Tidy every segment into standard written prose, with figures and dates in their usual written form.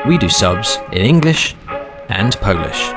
We do subs in English and Polish.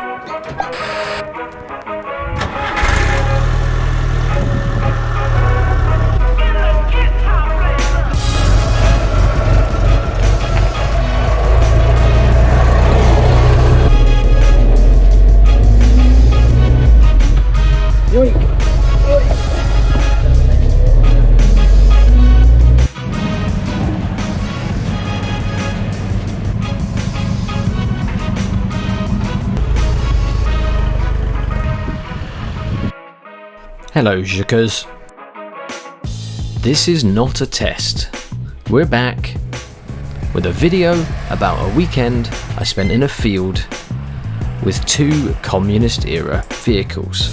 Hello, Zhukers. This is not a test. We're back with a video about a weekend I spent in a field with two communist-era vehicles.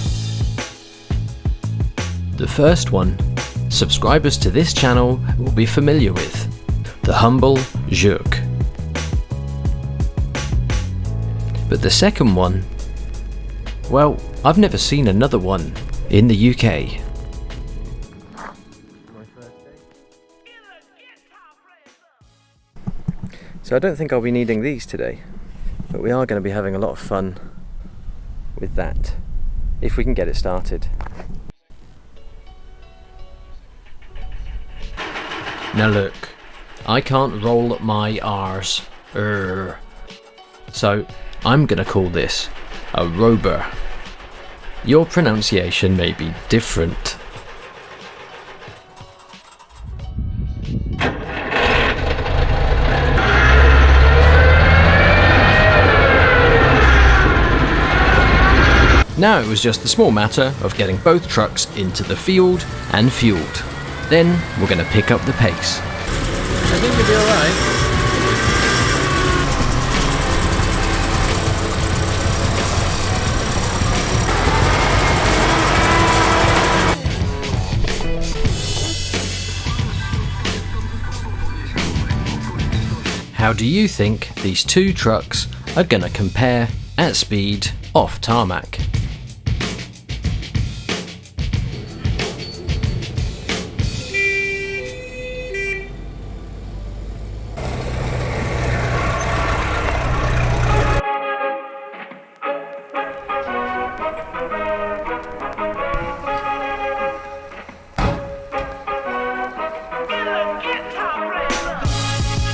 The first one, subscribers to this channel will be familiar with, the humble Zhuk. But the second one, well, I've never seen another one in the UK. So I don't think I'll be needing these today, but we are going to be having a lot of fun with that, if we can get it started. Now look, I can't roll my R's, so I'm going to call this a Rober. Your pronunciation may be different. Now it was just the small matter of getting both trucks into the field and fueled. Then we're going to pick up the pace. I think you'll be alright. How do you think these two trucks are going to compare at speed off tarmac?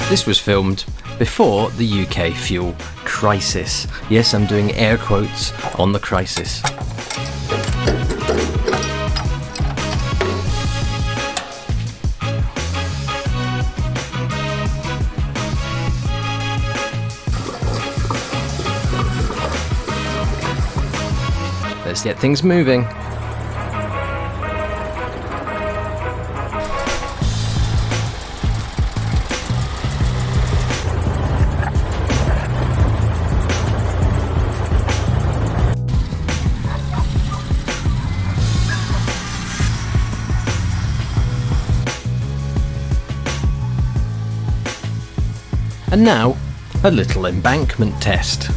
This was filmed before the UK fuel crisis. Yes, I'm doing air quotes on the crisis. Let's get things moving. And now, a little embankment test.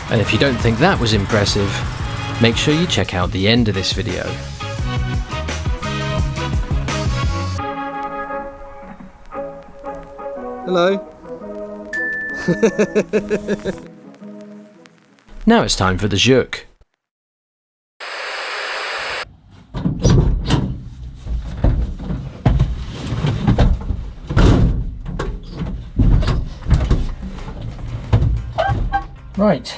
And if you don't think that was impressive, make sure you check out the end of this video. Hello. Now it's time for the Zhuk. Right.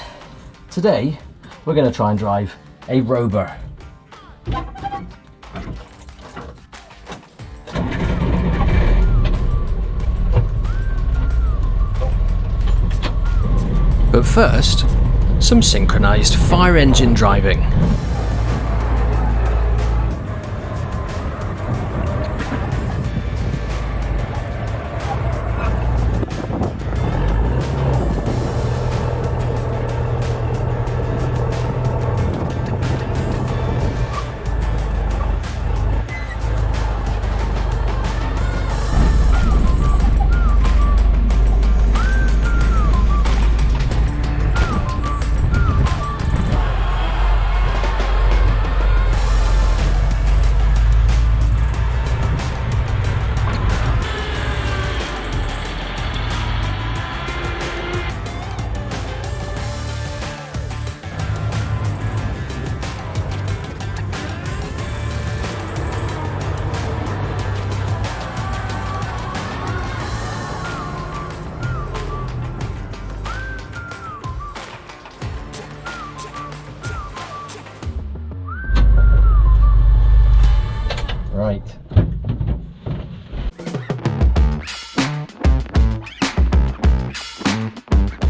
Today, we're going to try and drive a Rober. But first, some synchronized fire engine driving.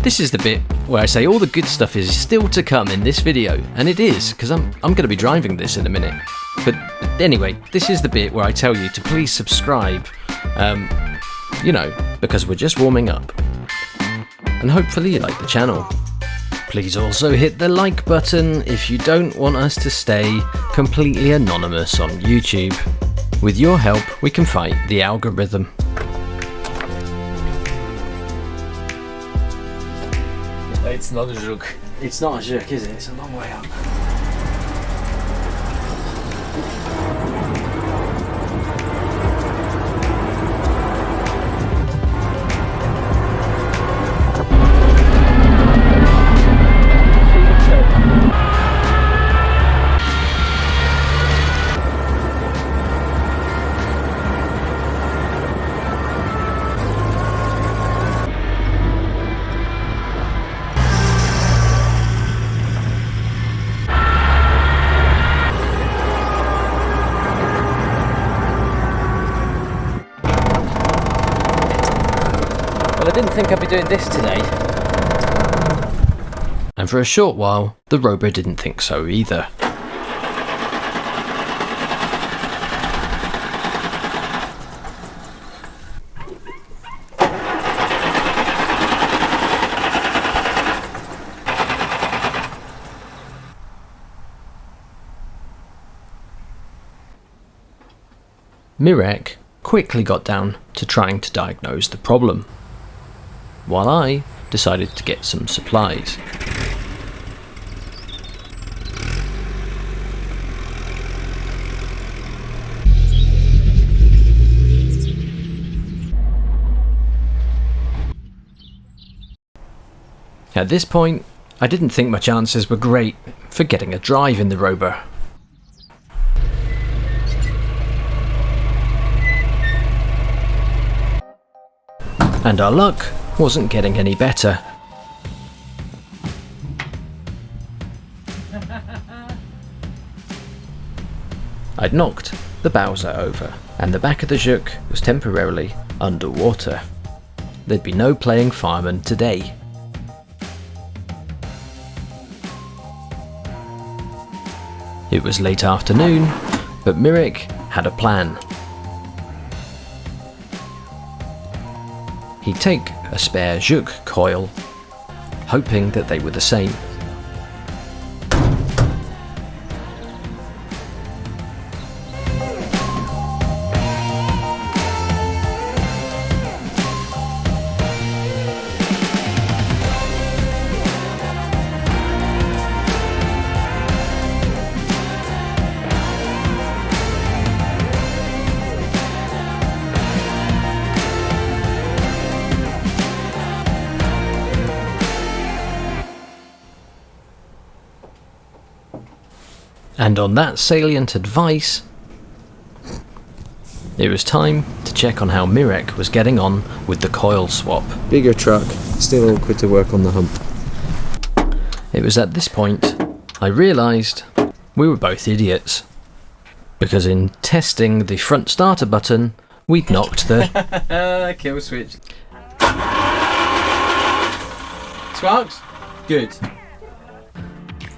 This is the bit where I say all the good stuff is still to come in this video, and it is, because I'm going to be driving this in a minute. But anyway, this is the bit where I tell you to please subscribe, because we're just warming up. And hopefully you like the channel. Please also hit the like button if you don't want us to stay completely anonymous on YouTube. With your help, we can fight the algorithm. It's not a Żuk. It's not a Żuk, is it? It's a long way up. I didn't think I'd be doing this today. And for a short while, the Rober didn't think so either. Mirek quickly got down to trying to diagnose the problem, while I decided to get some supplies. At this point, I didn't think my chances were great for getting a drive in the Rober. And our luck wasn't getting any better. I'd knocked the Bowser over, and the back of the Żuk was temporarily underwater. There'd be no playing fireman today. It was late afternoon, but Mirek had a plan. He'd take a spare Żuk coil, hoping that they were the same. And on that salient advice, it was time to check on how Mirek was getting on with the coil swap. Bigger truck, still awkward to work on the hump. It was at this point I realised we were both idiots, because in testing the front starter button, we'd knocked the Kill switch. Sparks? Good.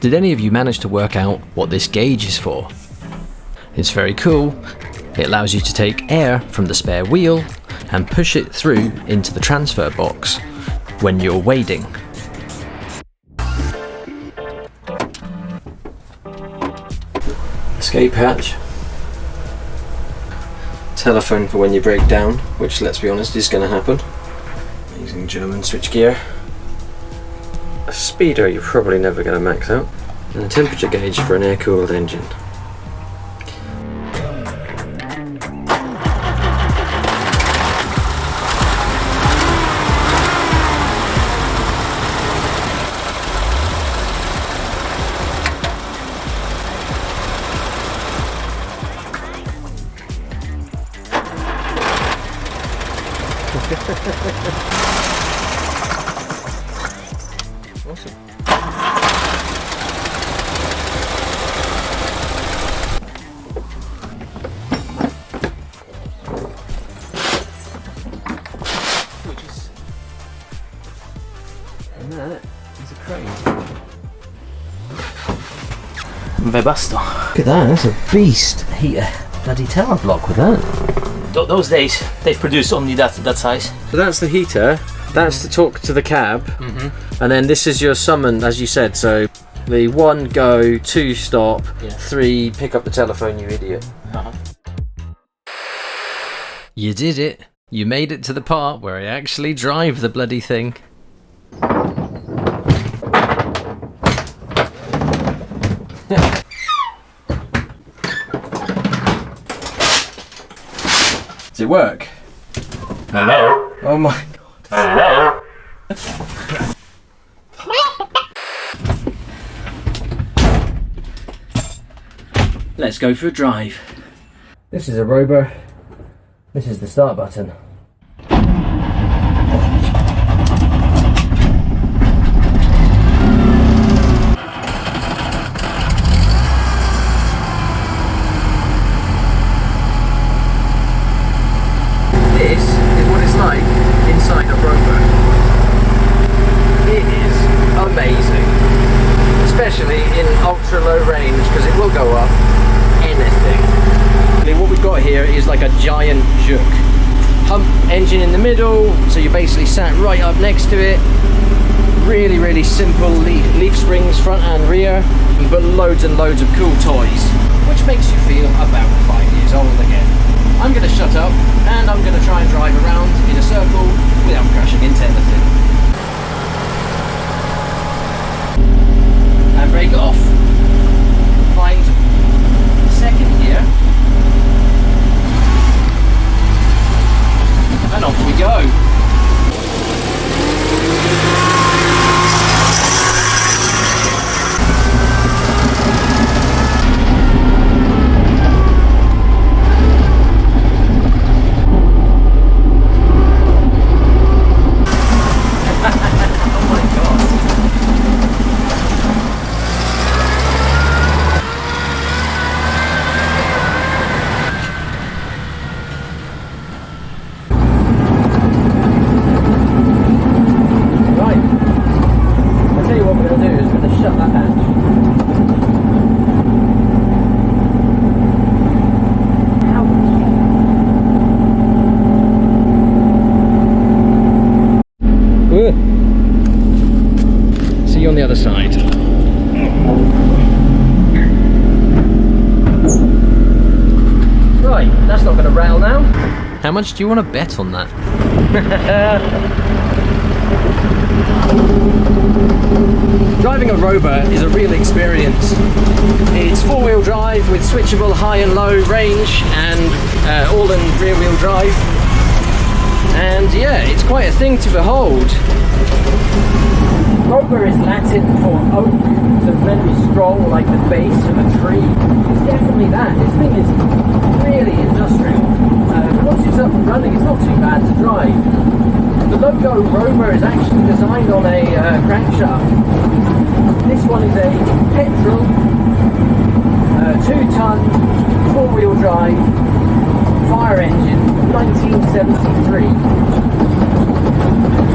Did any of you manage to work out what this gauge is for? It's very cool. It allows you to take air from the spare wheel and push it through into the transfer box when you're wading. Escape hatch. Telephone for when you break down, which, let's be honest, is going to happen. Using German switchgear. A speedo you're probably never going to max out, and a temperature gauge for an air-cooled engine. Awesome. Webasto. Look at that, that's a beast heater. Bloody tower block with that. Those days, they produced only that size. So that's the heater, that's to talk to the cab, and then this is your summon, as you said, so the 1 go, 2 stop, 3 pick up the telephone, you idiot. You did it. You made it to the part where I actually drive the bloody thing. Does it work? Hello? Oh my Hello? Let's go for a drive. This is a Rover. This is the start button. This is what it's like inside a Rover. It is amazing, especially in ultra low range because it will go up anything. What we've got here is like a giant Juke. Hump engine in the middle, so you basically sat right up next to it. Really, really simple leaf springs front and rear, but loads and loads of cool toys, which makes you feel about 5 years old again. I'm going to shut up and I'm going to try and drive around in a circle without crashing into anything. And brake off. Find second gear. And off we go. See you on the other side. Right, that's not going to rattle now. How much do you want to bet on that? Driving a Rover is a real experience. It's four-wheel drive with switchable high and low range and all in rear-wheel drive. And yeah, it's quite a thing to behold. Rover is Latin for oak, so very strong like the base of a tree. It's definitely that. This thing is really industrial. Once it's up and running, it's not too bad to drive. The logo Rover is actually designed on a crankshaft. This one is a petrol, 2-ton, four-wheel drive, fire engine, 1973.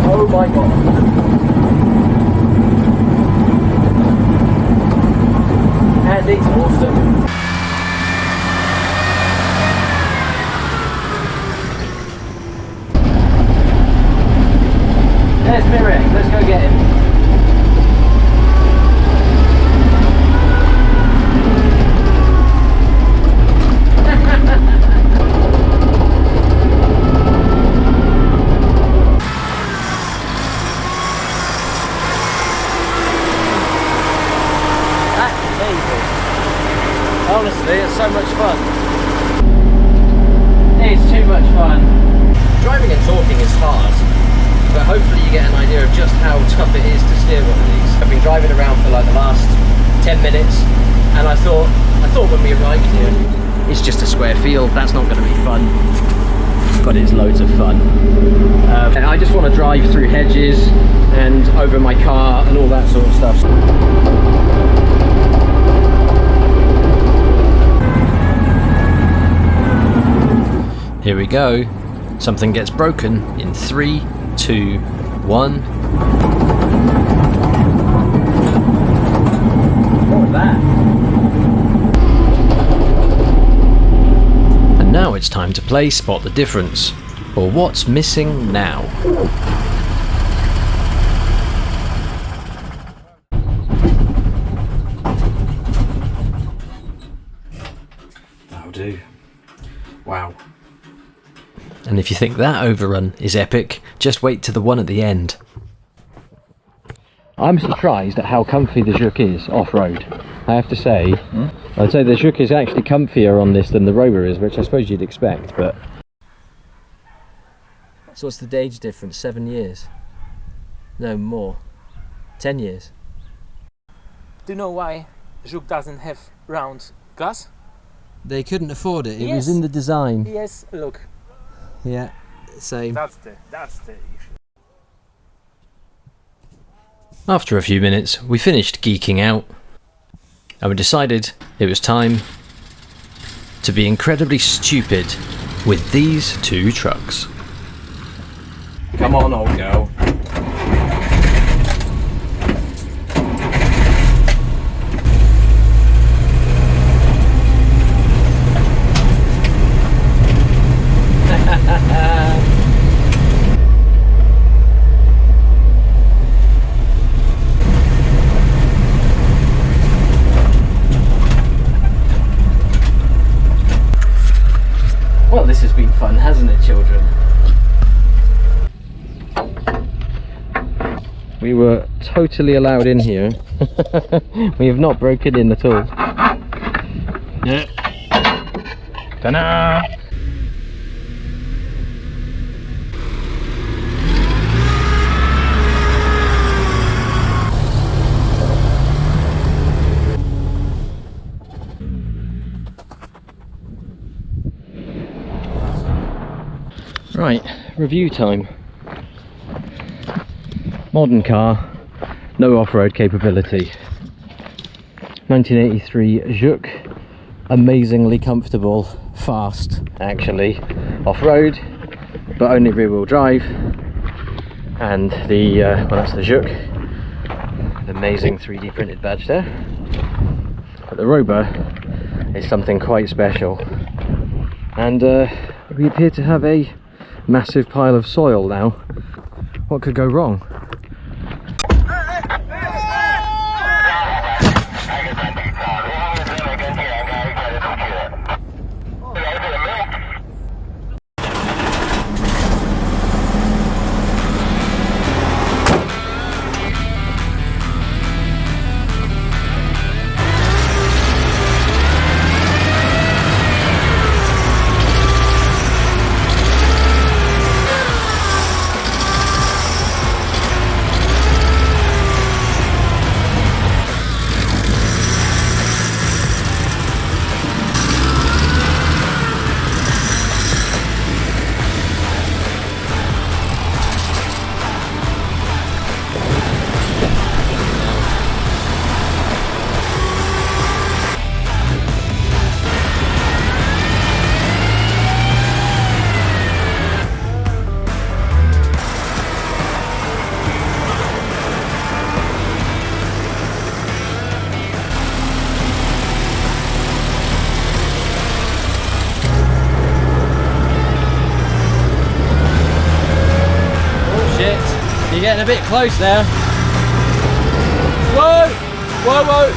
Oh my god. And it's awesome. There's Mirek, let's go get him. Honestly, it's so much fun. It's too much fun. Driving and talking is hard, but hopefully you get an idea of just how tough it is to steer one of these. I've been driving around for like the last 10 minutes, and I thought when we arrived here, it's just a square field, that's not going to be fun. But it's loads of fun. I just want to drive through hedges and over my car and all that sort of stuff. Here we go. Something gets broken in 3, 2, 1. What was that? it's time to play Spot the Difference, or what's missing now. That'll do. Wow. And if you think that overrun is epic, just wait to the one at the end. I'm surprised at how comfy the Juke is off-road. I have to say, I'd say the Juke is actually comfier on this than the Rover is, which I suppose you'd expect, but... So what's the age difference? 7 years? No, more. 10 years. Do you know why Juke doesn't have round gas? They couldn't afford it, it Yes. was in the design. Yes, look. Yeah, same. That's the issue. After a few minutes, we finished geeking out, and we decided it was time to be incredibly stupid with these two trucks. Come on, old girl. Well, this has been fun, hasn't it, children? We were totally allowed in here. We have not broken in at all. Yeah. Ta-da! Right, review time. Modern car, no off-road capability. 1983 Juke, amazingly comfortable, fast actually, off-road, but only rear-wheel drive. And the, well, that's the Juke, the amazing 3D printed badge there. But the Rover is something quite special. And we appear to have a massive pile of soil now. What could go wrong? You're getting a bit close there. Whoa! Whoa, whoa!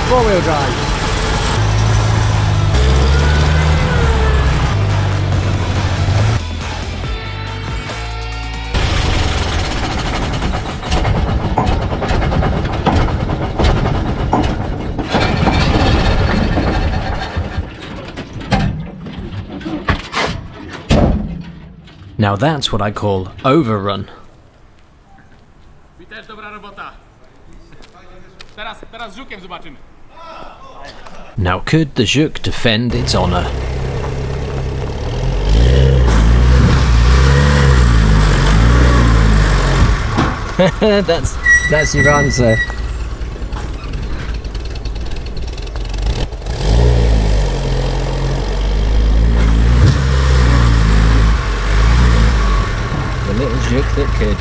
Four-wheel drive. Now that's what I call overrun. Też dobra robota. Teraz z Żukiem zobaczymy. Now could the Juke defend its honour? That's your answer. The little Juke that could.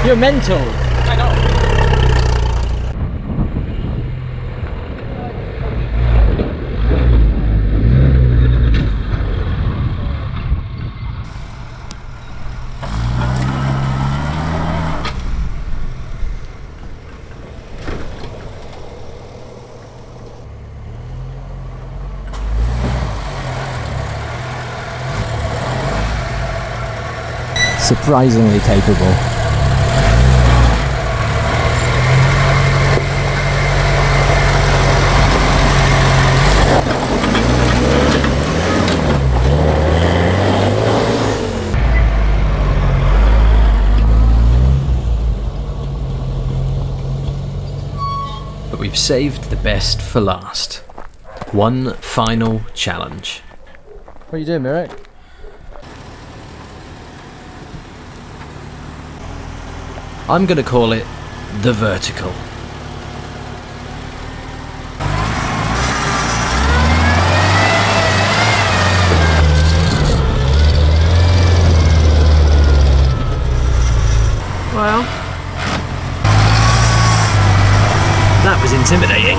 You're mental. I know. Surprisingly capable. But we've saved the best for last. One final challenge. What are you doing, Mirek? I'm gonna call it the vertical. Well, that was intimidating.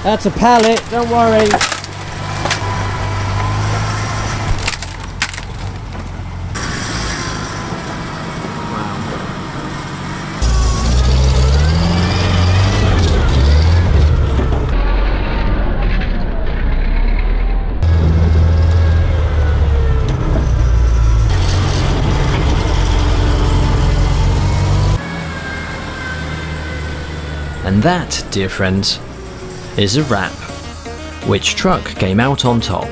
That's a pallet, don't worry. And that, dear friends, is a wrap. Which truck came out on top?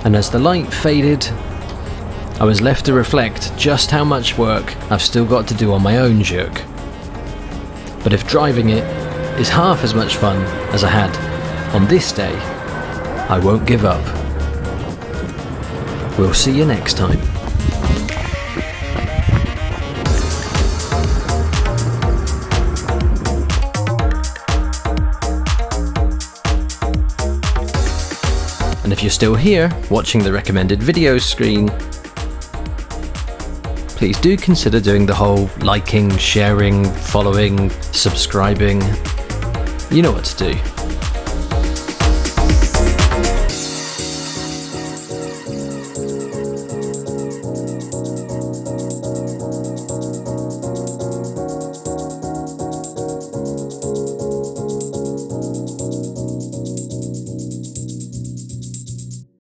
And as the light faded, I was left to reflect just how much work I've still got to do on my own Juke. But if driving it is half as much fun as I had on this day, I won't give up. We'll see you next time. And if you're still here, watching the recommended videos screen, please do consider doing the whole liking, sharing, following, subscribing. You know what to do.